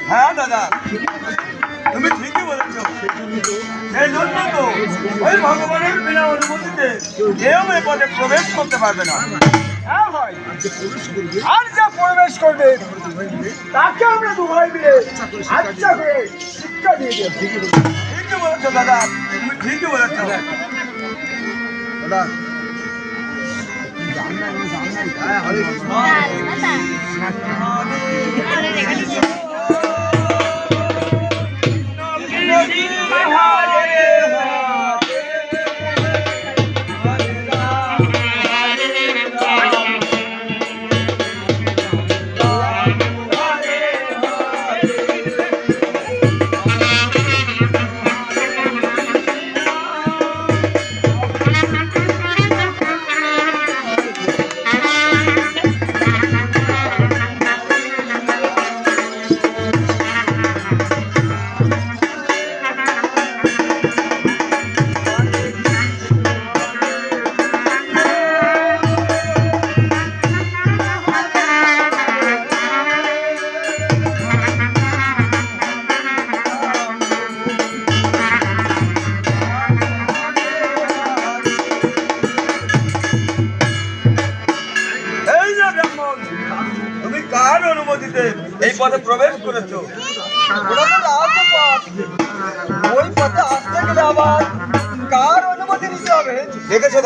হ্যাঁ দাদা, তুমি ঠিকই বলেছ। এই জন্য তো ওই ভগবানের বিনা অনুমতিতে কেউ এই পদে প্রবেশ করতে পারবে না। আর যা প্রবেশ করবে তাকে আমরা দু ভাই মিলে আচ্ছা করে শিক্ষা দিয়ে দেব। ঠিকই বলেছ দাদা, তুমি ঠিকই বলেছ দাদা। এই পথে প্রবেশ করেছো, ওটা তো রাজপথ। ওই পথে আসতে গেলে আবার কার অনুমতি নিতে হবে দেখেছো?